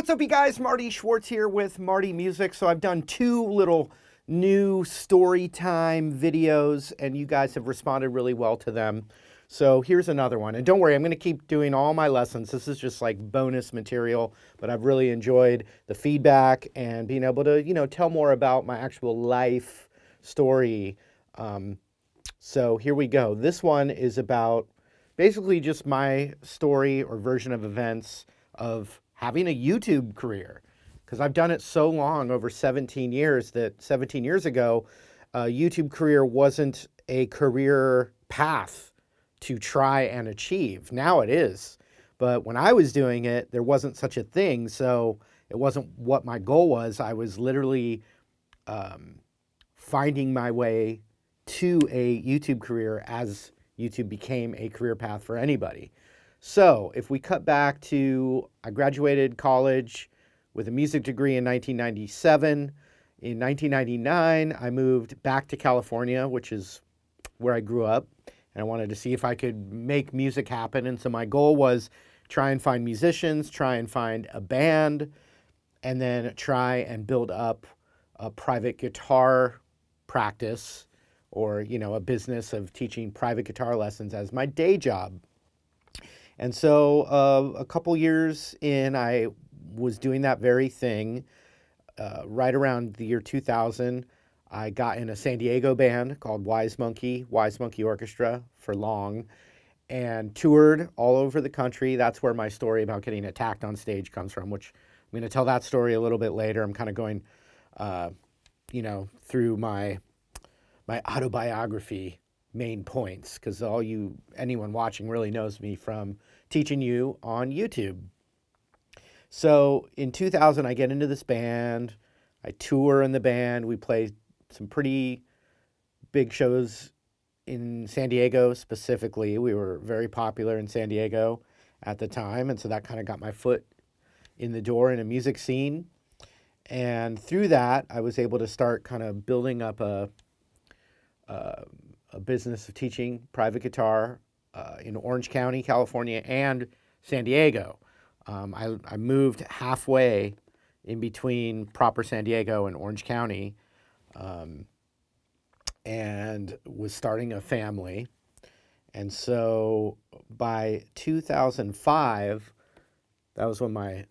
what's up, you guys? Marty Schwartz here with Marty Music. So I've done two little new story time videos, and you guys have responded really well to them. So here's another one. And don't worry, I'm going to keep doing all my lessons. This is just like bonus material, but I've really enjoyed the feedback and being able to, tell more about my actual life story. So here we go. This one is about basically just my story or version of events of having a YouTube career, because I've done it so long, over 17 years, that 17 years ago, a YouTube career wasn't a career path to try and achieve. Now it is. But when I was doing it, there wasn't such a thing. So it wasn't what my goal was. I was literally finding my way to a YouTube career as YouTube became a career path for anybody. So if we cut back to, I graduated college with a music degree in 1997. In 1999, I moved back to California, which is where I grew up, and I wanted to see if I could make music happen. And so my goal was try and find musicians, try and find a band, and then try and build up a private guitar practice, or, a business of teaching private guitar lessons as my day job. And so a couple years in, I was doing that very thing. Right around the year 2000, I got in a San Diego band called Wise Monkey Orchestra for long, and toured all over the country. That's where my story about getting attacked on stage comes from, which I'm going to tell that story a little bit later. I'm kind of going, through my autobiography main points, because anyone watching really knows me from teaching you on YouTube. So in 2000, I get into this band. I tour in the band. We play some pretty big shows in San Diego specifically. We were very popular in San Diego at the time, and so that kind of got my foot in the door in a music scene. And through that, I was able to start kind of building up a business of teaching private guitar in Orange County, California, and San Diego. I moved halfway in between proper San Diego and Orange County, and was starting a family. And so by 2005, that was when my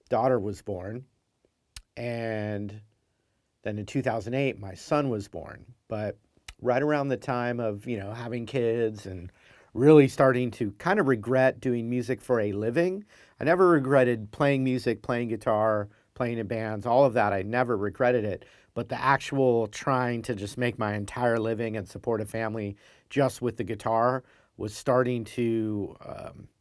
daughter was born. And then in 2008, my son was born. But right around the time of, having kids and really starting to kind of regret doing music for a living. I never regretted playing music, playing guitar, playing in bands, all of that. I never regretted it. But the actual trying to just make my entire living and support a family just with the guitar was starting to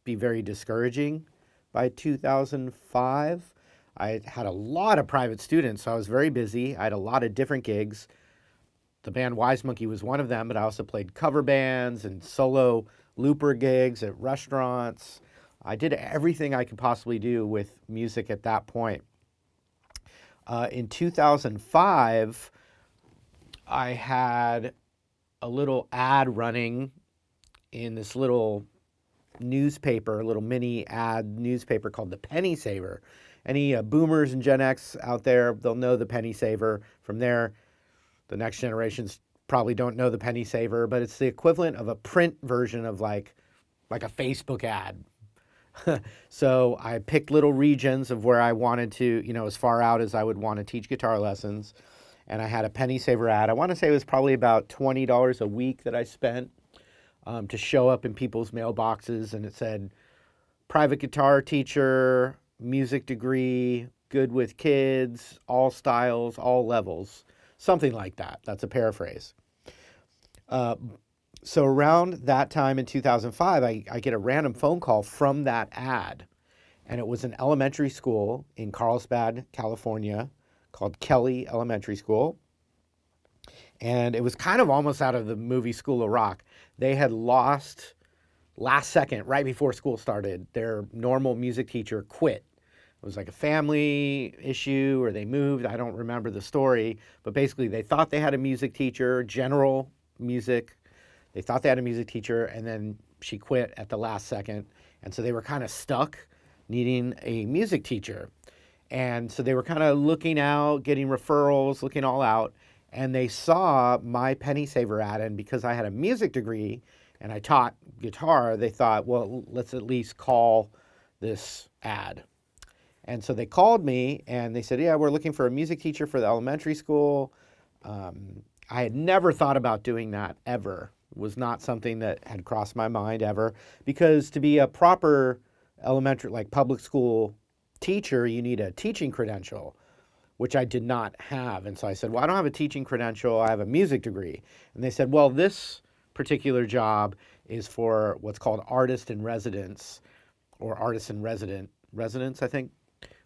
be very discouraging by 2005. I had a lot of private students, so I was very busy. I had a lot of different gigs. The band Wise Monkey was one of them, but I also played cover bands and solo looper gigs at restaurants. I did everything I could possibly do with music at that point. In 2005, I had a little ad running in this little newspaper, a little mini ad newspaper called The Penny Saver. Any boomers and Gen X out there, they'll know The Penny Saver. From there, the next generations probably don't know The Penny Saver, but it's the equivalent of a print version of like a Facebook ad. So I picked little regions of where I wanted to, as far out as I would want to teach guitar lessons. And I had a Penny Saver ad. I want to say it was probably about $20 a week that I spent to show up in people's mailboxes. And it said, private guitar teacher, music degree, good with kids, all styles, all levels. Something like that. That's a paraphrase. So around that time in 2005, I get a random phone call from that ad. And it was an elementary school in Carlsbad, California, called Kelly Elementary School. And it was kind of almost out of the movie School of Rock. They had lost, last second, right before school started, their normal music teacher quit. It was like a family issue, or they moved. I don't remember the story, but basically they thought they had a music teacher, general music. They thought they had a music teacher, and then she quit at the last second. And so they were kind of stuck needing a music teacher. And so they were kind of looking out, getting referrals, looking all out. And they saw my Penny Saver ad. And because I had a music degree and I taught guitar, they thought, well, let's at least call this ad. And so they called me and they said, yeah, we're looking for a music teacher for the elementary school. I had never thought about doing that ever. It was not something that had crossed my mind ever, because to be a proper elementary, like public school teacher, you need a teaching credential, which I did not have. And so I said, well, I don't have a teaching credential. I have a music degree. And they said, well, this particular job is for what's called artist in residence, or artist in residence, I think,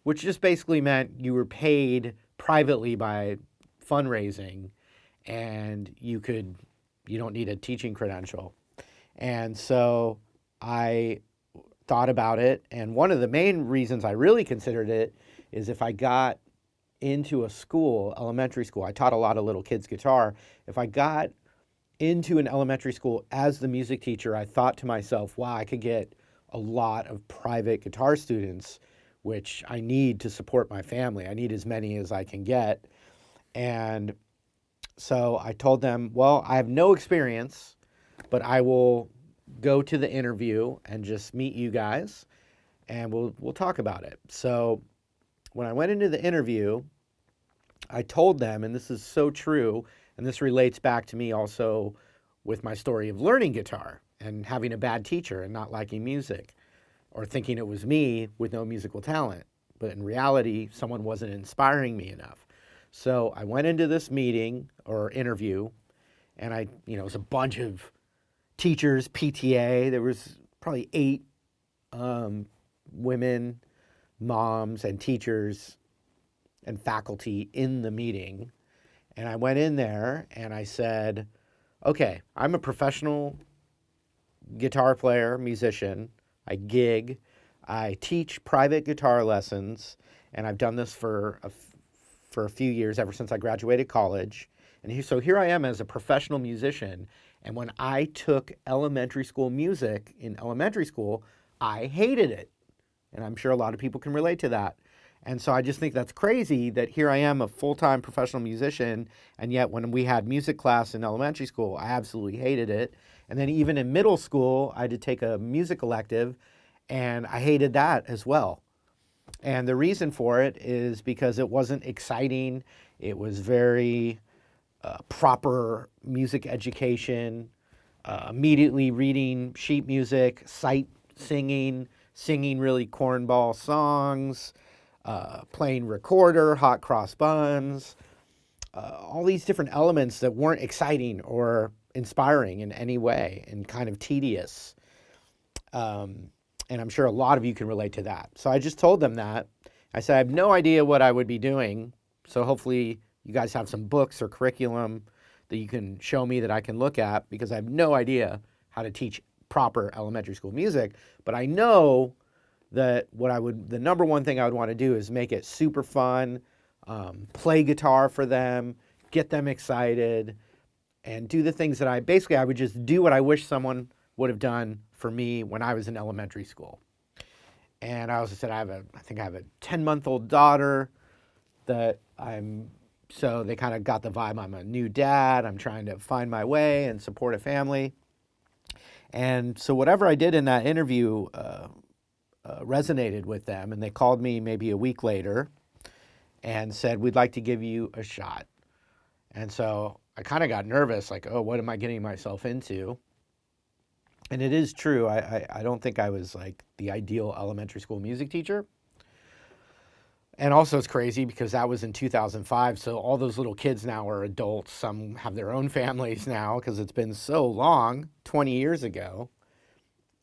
which just basically meant you were paid privately by fundraising, and you don't need a teaching credential. And so I thought about it, and one of the main reasons I really considered it is if I got into a school, elementary school, I taught a lot of little kids guitar. If I got into an elementary school as the music teacher, I thought to myself, wow, I could get a lot of private guitar students, which I need to support my family. I need as many as I can get. And so I told them, well, I have no experience, but I will go to the interview and just meet you guys, and we'll talk about it. So when I went into the interview, I told them, and this is so true, and this relates back to me also with my story of learning guitar and having a bad teacher and not liking music, or thinking it was me with no musical talent. But in reality, someone wasn't inspiring me enough. So I went into this meeting or interview, and it was a bunch of teachers, PTA. There was probably 8 women, moms, and teachers and faculty in the meeting. And I went in there and I said, okay, I'm a professional guitar player, musician. I gig. I teach private guitar lessons, and I've done this for a few years, ever since I graduated college. And so here I am as a professional musician. And when I took elementary school music in elementary school, I hated it. And I'm sure a lot of people can relate to that. And so I just think that's crazy that here I am, a full-time professional musician, and yet when we had music class in elementary school, I absolutely hated it. And then even in middle school, I did take a music elective, and I hated that as well. And the reason for it is because it wasn't exciting. It was very proper music education, immediately reading sheet music, sight singing really cornball songs, playing recorder, hot cross buns, all these different elements that weren't exciting or inspiring in any way, and kind of tedious. And I'm sure a lot of you can relate to that. So I just told them that. I said, I have no idea what I would be doing. So hopefully you guys have some books or curriculum that you can show me that I can look at, because I have no idea how to teach proper elementary school music. But I know that the number one thing I would want to do is make it super fun, play guitar for them, get them excited, and do the things that I would just do what I wish someone would have done for me when I was in elementary school. And I also said, I think I have a 10-month-old daughter so they kind of got the vibe. I'm a new dad. I'm trying to find my way and support a family. And so whatever I did in that interview resonated with them, and they called me maybe a week later and said, we'd like to give you a shot. And so I kind of got nervous, like, oh, what am I getting myself into? And it is true. I don't think I was like the ideal elementary school music teacher. And also it's crazy because that was in 2005. So all those little kids now are adults. Some have their own families now because it's been so long, 20 years ago.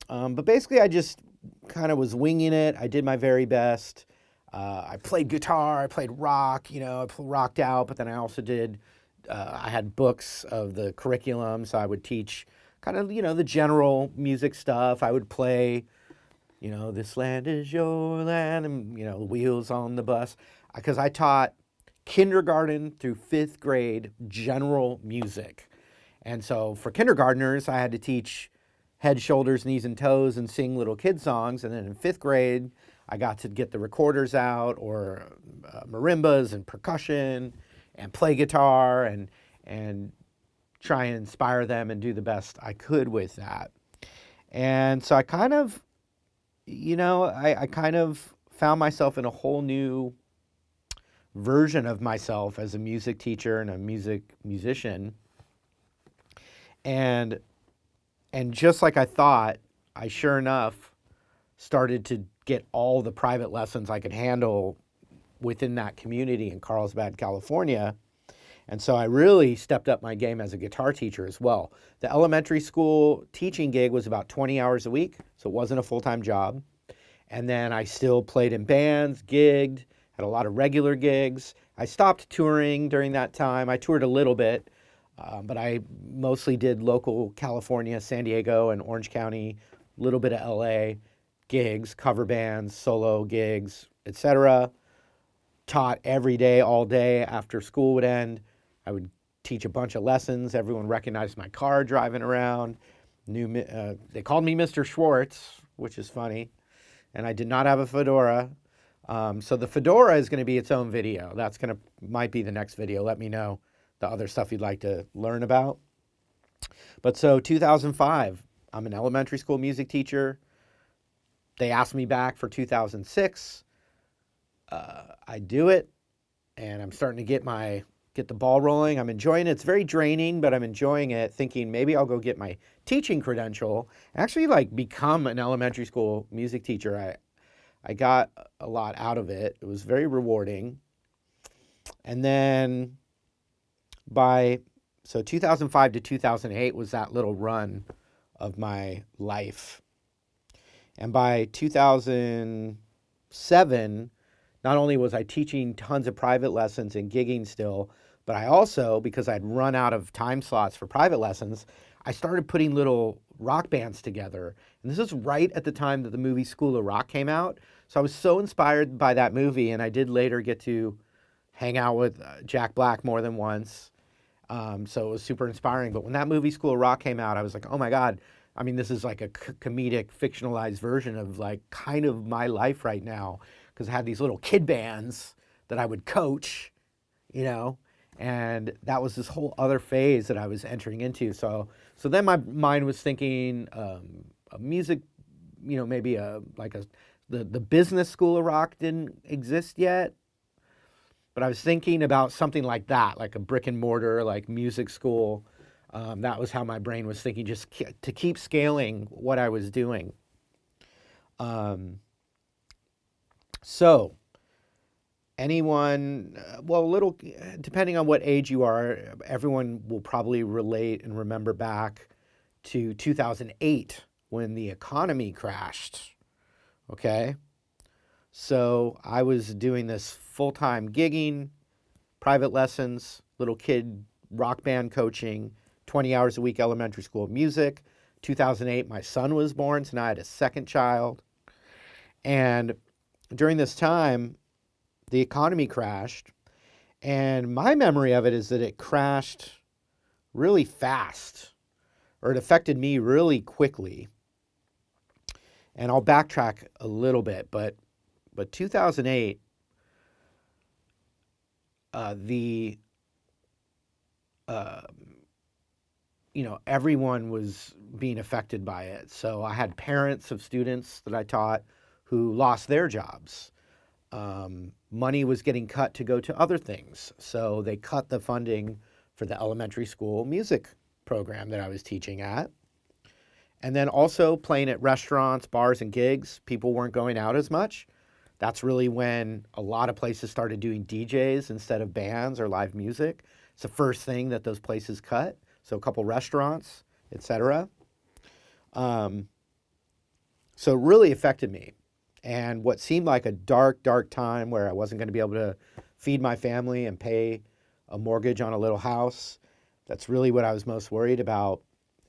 But basically I just kind of was winging it. I did my very best. I played guitar, I played rock, I rocked out, but then I also I had books of the curriculum. So I would teach kind of, the general music stuff. I would play, this land is your land, and, wheels on the bus. Because I taught kindergarten through 5th grade general music. And so for kindergartners, I had to teach head, shoulders, knees, and toes and sing little kid songs. And then in 5th grade, I got to get the recorders out, or marimbas and percussion, and play guitar, and try and inspire them and do the best I could with that. And so I kind of, I kind of found myself in a whole new version of myself as a music teacher and a musician. And just like I thought, I sure enough started to get all the private lessons I could handle within that community in Carlsbad, California. And so I really stepped up my game as a guitar teacher as well. The elementary school teaching gig was about 20 hours a week, so it wasn't a full-time job. And then I still played in bands, gigged, had a lot of regular gigs. I stopped touring during that time. I toured a little bit, but I mostly did local California, San Diego, and Orange County, a little bit of LA gigs, cover bands, solo gigs, etc. Taught every day, all day after school would end. I would teach a bunch of lessons. Everyone recognized my car driving around. They called me Mr. Schwartz, which is funny. And I did not have a fedora. So the fedora is going to be its own video. Might be the next video. Let me know the other stuff you'd like to learn about. But so 2005, I'm an elementary school music teacher. They asked me back for 2006. I do it, and I'm starting to get the ball rolling. I'm enjoying it. It's very draining, but I'm enjoying it, thinking maybe I'll go get my teaching credential, actually become an elementary school music teacher. I got a lot out of it. It was very rewarding. And then so 2005 to 2008 was that little run of my life. And by 2007, not only was I teaching tons of private lessons and gigging still, but I also, because I'd run out of time slots for private lessons, I started putting little rock bands together. And this is right at the time that the movie School of Rock came out. So I was so inspired by that movie, and I did later get to hang out with Jack Black more than once. So it was super inspiring. But when that movie School of Rock came out, I was like, oh my God. I mean, this is like a comedic, fictionalized version of kind of my life right now. Because I had these little kid bands that I would coach, and that was this whole other phase that I was entering into. So then my mind was thinking a music, maybe the business School of Rock didn't exist yet. But I was thinking about something like that, like a brick and mortar, like music school. That was how my brain was thinking, just to keep scaling what I was doing. So anyone, depending on what age you are, everyone will probably relate and remember back to 2008 when the economy crashed. Okay. So I was doing this full-time gigging, private lessons, little kid rock band coaching, 20 hours a week elementary school music. 2008, my son was born, so now I had a second child. And during this time, the economy crashed. And my memory of it is that it crashed really fast, or it affected me really quickly. And I'll backtrack a little bit, but 2008, everyone was being affected by it. So I had parents of students that I taught who lost their jobs. Money was getting cut to go to other things. So they cut the funding for the elementary school music program that I was teaching at. And then also playing at restaurants, bars, and gigs. People weren't going out as much. That's really when a lot of places started doing DJs instead of bands or live music. It's the first thing that those places cut. So a couple restaurants, etc. So it really affected me. And what seemed like a dark, dark time where I wasn't going to be able to feed my family and pay a mortgage on a little house, that's really what I was most worried about,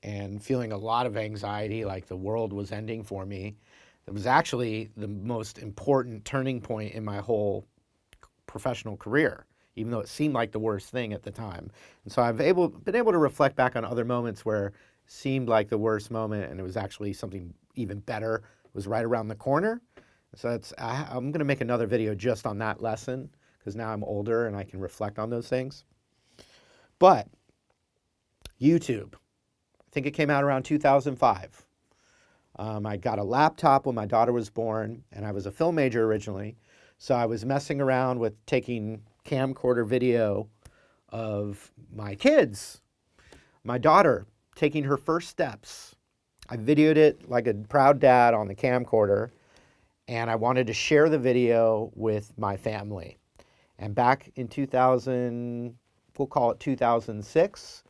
and feeling a lot of anxiety, like the world was ending for me. It was actually the most important turning point in my whole professional career, even though it seemed like the worst thing at the time. And so I've been able to reflect back on other moments where it seemed like the worst moment and it was actually something even better. It was right around the corner. So I'm going to make another video just on that lesson because now I'm older and I can reflect on those things. But YouTube, I think it came out around 2005. I got a laptop when my daughter was born, and I was a film major originally. So I was messing around with taking camcorder video of my kids, my daughter taking her first steps. I videoed it like a proud dad on the camcorder, and I wanted to share the video with my family. And back in 2000, we'll call it 2006,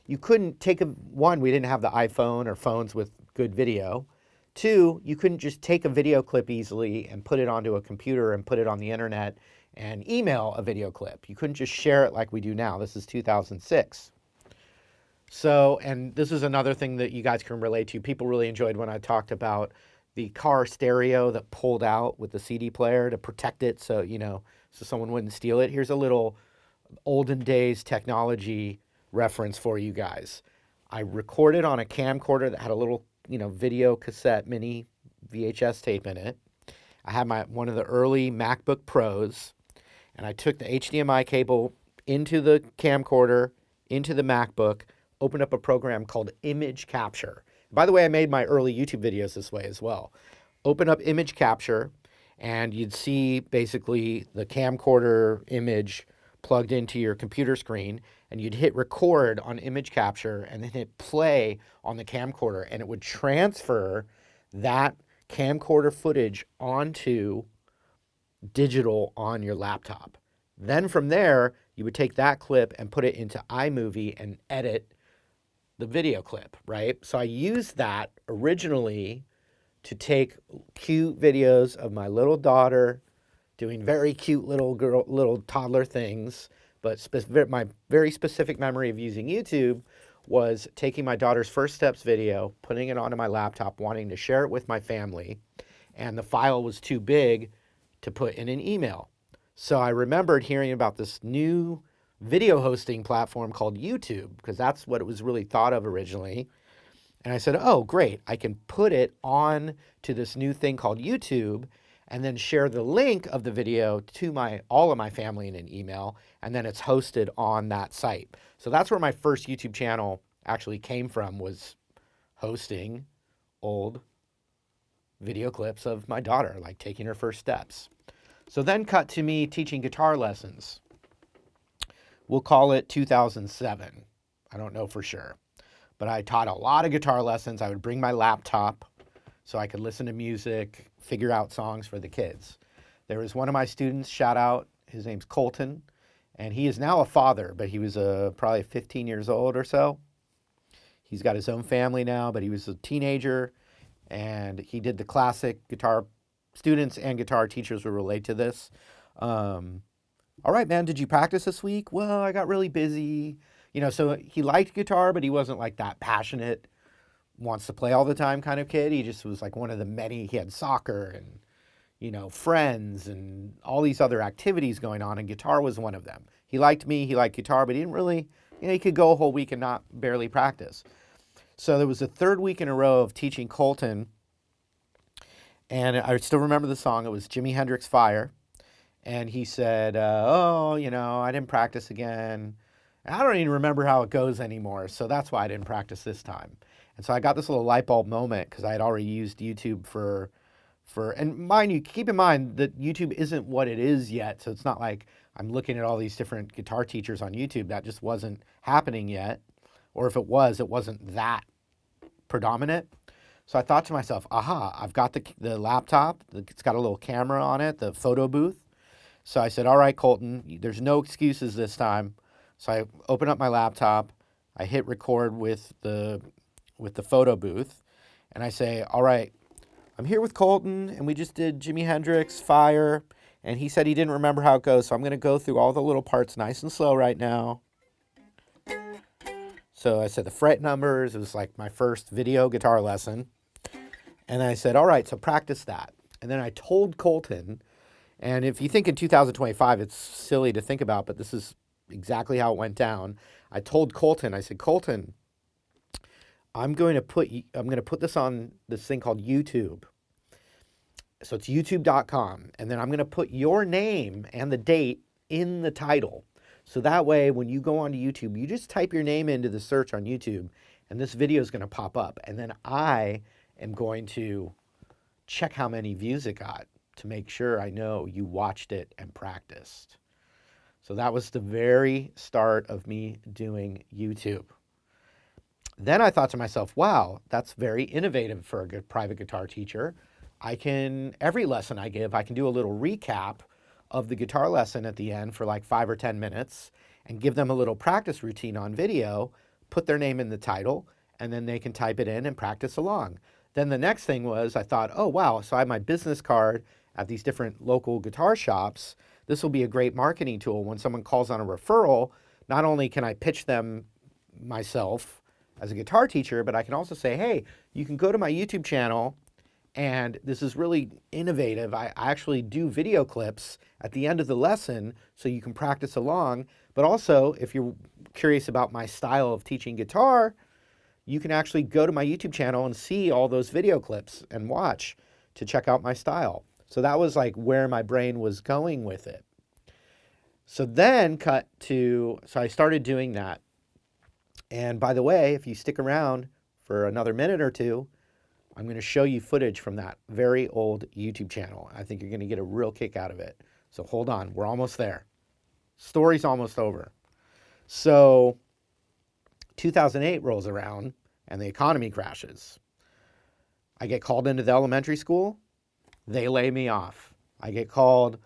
you couldn't take one, we didn't have the iPhone or phones with good video. Two, you couldn't just take a video clip easily and put it onto a computer and put it on the internet and email a video clip. You couldn't just share it like we do now. This is 2006. So, and this is another thing that you guys can relate to. People really enjoyed when I talked about the car stereo that pulled out with the CD player to protect it so, so someone wouldn't steal it. Here's a little olden days technology reference for you guys. I recorded on a camcorder that had a little, video cassette mini VHS tape in it. I had one of the early MacBook Pros, and I took the HDMI cable into the camcorder, into the MacBook, opened up a program called Image Capture. By the way, I made my early YouTube videos this way as well. Open up Image Capture, and you'd see basically the camcorder image plugged into your computer screen, and you'd hit record on Image Capture and then hit play on the camcorder, and it would transfer that camcorder footage onto digital on your laptop. Then from there, you would take that clip and put it into iMovie and edit the video clip, right? So I used that originally to take cute videos of my little daughter doing very cute little toddler things. But my very specific memory of using YouTube was taking my daughter's first steps video, putting it onto my laptop, wanting to share it with my family, and the file was too big to put in an email. So I remembered hearing about this new video hosting platform called YouTube, because that's what it was really thought of originally. And I said, oh, great, I can put it on to this new thing called YouTube and then share the link of the video to all of my family in an email, and then it's hosted on that site. So that's where my first YouTube channel actually came from, was hosting old video clips of my daughter, like taking her first steps. So then cut to me teaching guitar lessons. We'll call it 2007. I don't know for sure. But I taught a lot of guitar lessons. I would bring my laptop so I could listen to music, figure out songs for the kids. There was one of my students, shout out, his name's Colton, and he is now a father, but he was probably 15 years old or so. He's got his own family now, but he was a teenager, and he did the classic guitar. Students and guitar teachers will relate to this. All right, man, did you practice this week? Well, I got really busy. So he liked guitar, but he wasn't like that passionate, wants to play all the time kind of kid. He just was like one of the many. He had soccer and, friends and all these other activities going on, and guitar was one of them. He liked me, he liked guitar, but he didn't really, he could go a whole week and not barely practice. So there was the third week in a row of teaching Colton, and I still remember the song. It was Jimi Hendrix Fire. And he said, I didn't practice again. And I don't even remember how it goes anymore, so that's why I didn't practice this time. And so I got this little light bulb moment because I had already used YouTube for, and mind you, keep in mind that YouTube isn't what it is yet, so it's not like I'm looking at all these different guitar teachers on YouTube. That just wasn't happening yet. Or if it was, it wasn't that predominant. So I thought to myself, aha, I've got the laptop. It's got a little camera on it, the photo booth. So I said, all right, Colton, there's no excuses this time. So I open up my laptop, I hit record with the photo booth, and I say, all right, I'm here with Colton, and we just did Jimi Hendrix Fire, and he said he didn't remember how it goes, so I'm going to go through all the little parts nice and slow right now. So I said the fret numbers. It was like my first video guitar lesson. And I said, all right, so practice that. And then I told Colton, and if you think in 2025, it's silly to think about, but this is exactly how it went down. I told Colton, I said, Colton, I'm going to put this on this thing called YouTube. So it's youtube.com. And then I'm going to put your name and the date in the title. So that way, when you go onto YouTube, you just type your name into the search on YouTube, and this video is going to pop up. And then I am going to check how many views it got to make sure I know you watched it and practiced. So that was the very start of me doing YouTube. Then I thought to myself, wow, that's very innovative for a good private guitar teacher. Every lesson I give, I can do a little recap of the guitar lesson at the end for like 5 or 10 minutes and give them a little practice routine on video, put their name in the title, and then they can type it in and practice along. Then the next thing was I thought, oh, wow, so I have my business card at these different local guitar shops. This will be a great marketing tool. When someone calls on a referral, not only can I pitch them myself as a guitar teacher, but I can also say, hey, you can go to my YouTube channel, and this is really innovative. I actually do video clips at the end of the lesson so you can practice along. But also, if you're curious about my style of teaching guitar, you can actually go to my YouTube channel and see all those video clips and watch to check out my style. So that was like where my brain was going with it. So then so I started doing that. And by the way, if you stick around for another minute or two, I'm going to show you footage from that very old YouTube channel. I think you're going to get a real kick out of it. So hold on, we're almost there. Story's almost over. So 2008 rolls around and the economy crashes. I get called into the elementary school. They lay me off. I get called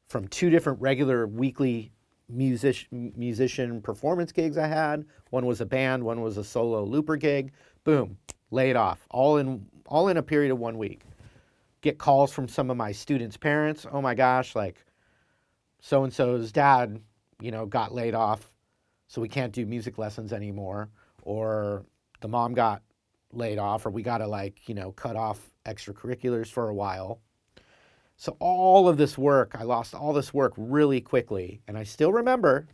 from 2 different regular weekly musician performance gigs I had. One was a band, one was a solo looper gig. Boom, laid off, all in a period of 1 week. Get calls from some of my students' parents. Oh my gosh, like so-and-so's dad, got laid off, so we can't do music lessons anymore. Or the mom got laid off, or we got to cut off extracurriculars for a while. So all of this work, I lost all this work really quickly. And I still remember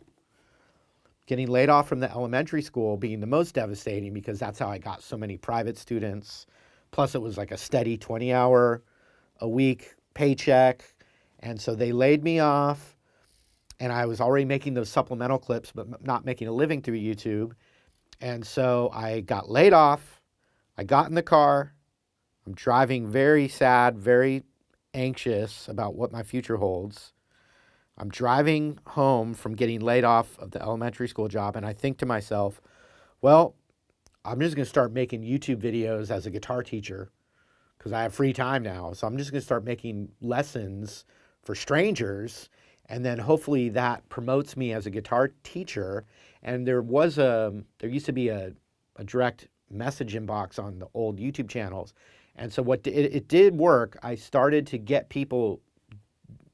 getting laid off from the elementary school being the most devastating, because that's how I got so many private students. Plus it was like a steady 20-hour a week paycheck. And so they laid me off, and I was already making those supplemental clips, but not making a living through YouTube. And so I got laid off. I got in the car. I'm driving very sad, very anxious about what my future holds. I'm driving home from getting laid off of the elementary school job, and I think to myself, well, I'm just going to start making YouTube videos as a guitar teacher because I have free time now. So I'm just going to start making lessons for strangers, and then hopefully that promotes me as a guitar teacher. And there used to be a direct message inbox on the old YouTube channels. And so it did work. I started to get people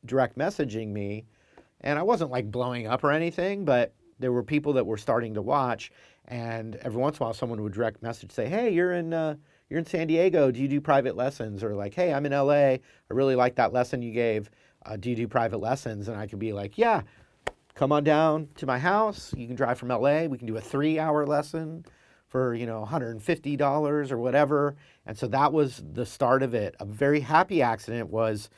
direct messaging me, and I wasn't like blowing up or anything, but there were people that were starting to watch. And every once in a while, someone would direct message, say, hey, you're in San Diego. Do you do private lessons? Or like, hey, I'm in LA. I really like that lesson you gave. Do you do private lessons? And I could be like, yeah, come on down to my house. You can drive from LA. We can do a 3-hour lesson for, $150 or whatever. And so that was the start of it. A very happy accident was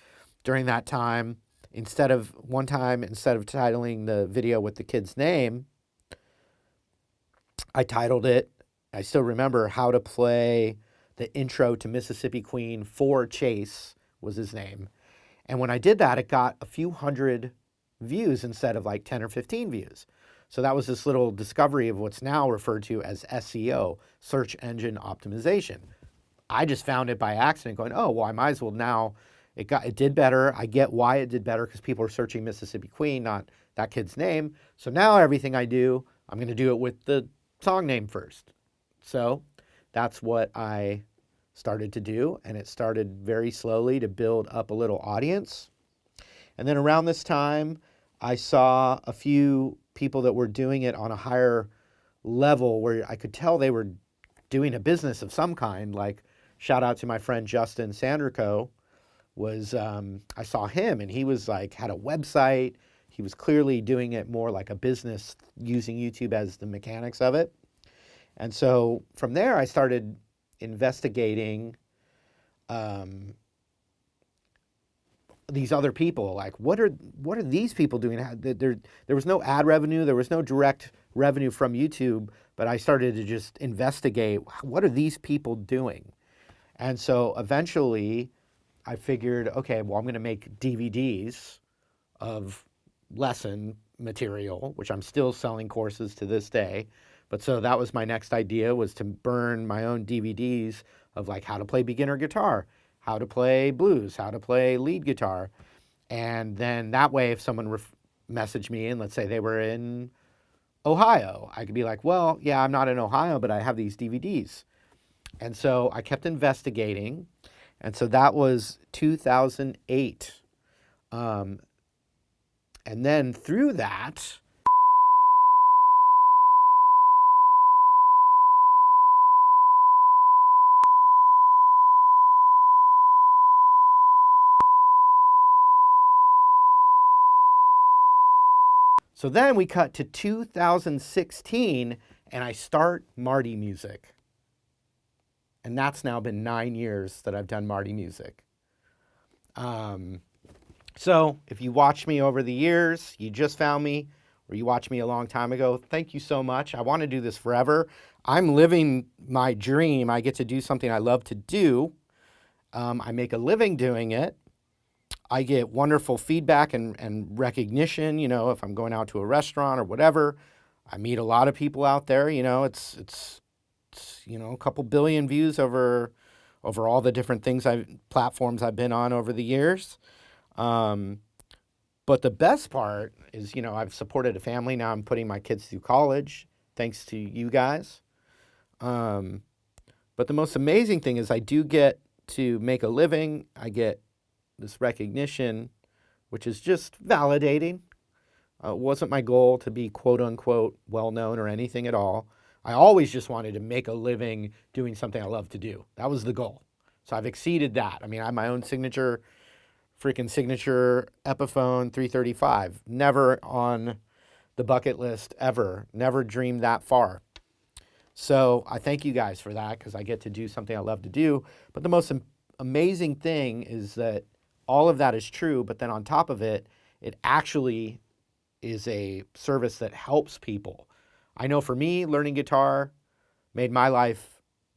during that time, instead of titling the video with the kid's name, I titled it, I still remember, How to Play the Intro to Mississippi Queen for Chase was his name. And when I did that, it got a few hundred views instead of like 10 or 15 views. So that was this little discovery of what's now referred to as SEO, search engine optimization. I just found it by accident going, oh, well, I might as well now. It did better. I get why it did better, because people are searching Mississippi Queen, not that kid's name. So now everything I do, I'm going to do it with the song name first. So that's what I started to do, and it started very slowly to build up a little audience. And then around this time, I saw a few people that were doing it on a higher level where I could tell they were doing a business of some kind. Like, shout out to my friend Justin Sandrico. I saw him, and he was like, had a website. He was clearly doing it more like a business, using YouTube as the mechanics of it. And so from there, I started investigating these other people. Like, what are these people doing? There was no ad revenue, there was no direct revenue from YouTube, but I started to just investigate, what are these people doing? And so eventually I figured, okay, well, I'm going to make DVDs of lesson material, which I'm still selling courses to this day. But so that was my next idea, was to burn my own DVDs of like how to play beginner guitar, how to play blues, how to play lead guitar. And then that way, if someone messaged me and let's say they were in Ohio, I could be like, well, yeah, I'm not in Ohio, but I have these DVDs. And so I kept investigating. And so that was 2008. And then through that, so then we cut to 2016 and I start Marty Music. And that's now been 9 years that I've done Marty Music. So if you watch me over the years, you just found me, or you watched me a long time ago, thank you so much. I want to do this forever. I'm living my dream. I get to do something I love to do. I make a living doing it. I get wonderful feedback and recognition, if I'm going out to a restaurant or whatever. I meet a lot of people out there, it's a couple billion views over all the different platforms I've been on over the years. But the best part is, I've supported a family. Now I'm putting my kids through college, thanks to you guys. But the most amazing thing is I do get to make a living. I get this recognition, which is just validating. It wasn't my goal to be quote unquote well-known or anything at all. I always just wanted to make a living doing something I love to do. That was the goal. So I've exceeded that. I mean, I have my own signature Epiphone 335. Never on the bucket list ever. Never dreamed that far. So I thank you guys for that, because I get to do something I love to do. But the most amazing thing is that all of that is true, but then on top of it, it actually is a service that helps people. I know for me, learning guitar made my life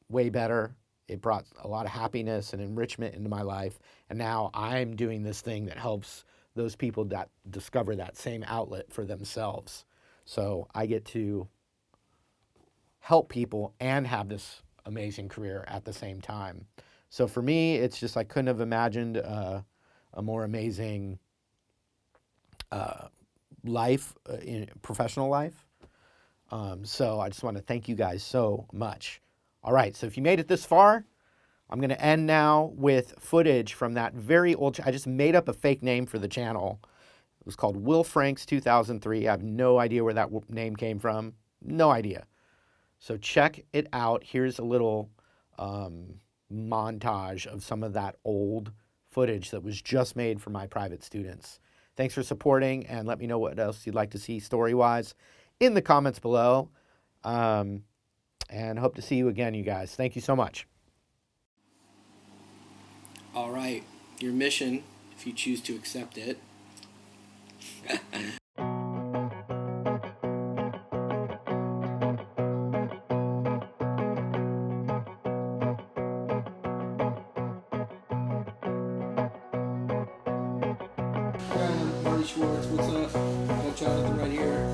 way better. It brought a lot of happiness and enrichment into my life. And now I'm doing this thing that helps those people that discover that same outlet for themselves. So I get to help people and have this amazing career at the same time. So for me, it's just, I couldn't have imagined a more amazing life, professional life. So I just want to thank you guys so much. All right, so if you made it this far, I'm going to end now with footage from that very old, I just made up a fake name for the channel. It was called Will Franks 2003. I have no idea where that name came from. No idea. So check it out. Here's a little montage of some of that old footage that was just made for my private students. Thanks for supporting, and let me know what else you'd like to see story-wise in the comments below. And hope to see you again, you guys. Thank you so much. All right, your mission, if you choose to accept it. Marty Schwartz, what's up? Got Jonathan right here.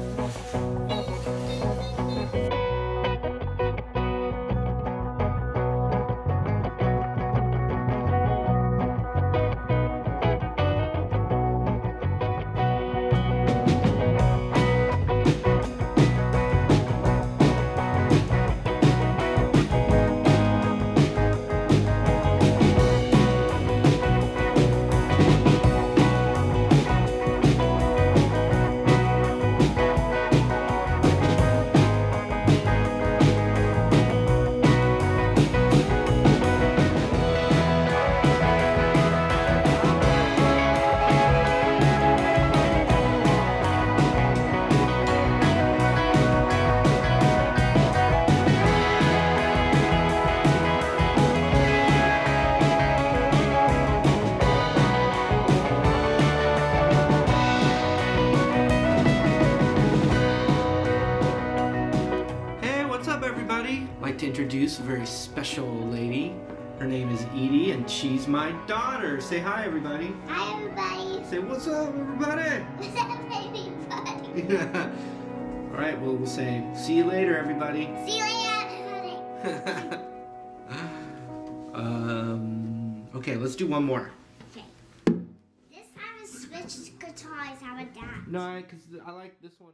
introduce a very special lady. Her name is Edie, and she's my daughter. Say hi, everybody. Hi, everybody. Say, what's up, everybody? What's up, everybody? All right, well, we'll say, see you later, everybody. See you later, everybody. Okay, let's do one more. Okay. This time I switched guitars. How about that? No, because I like this one.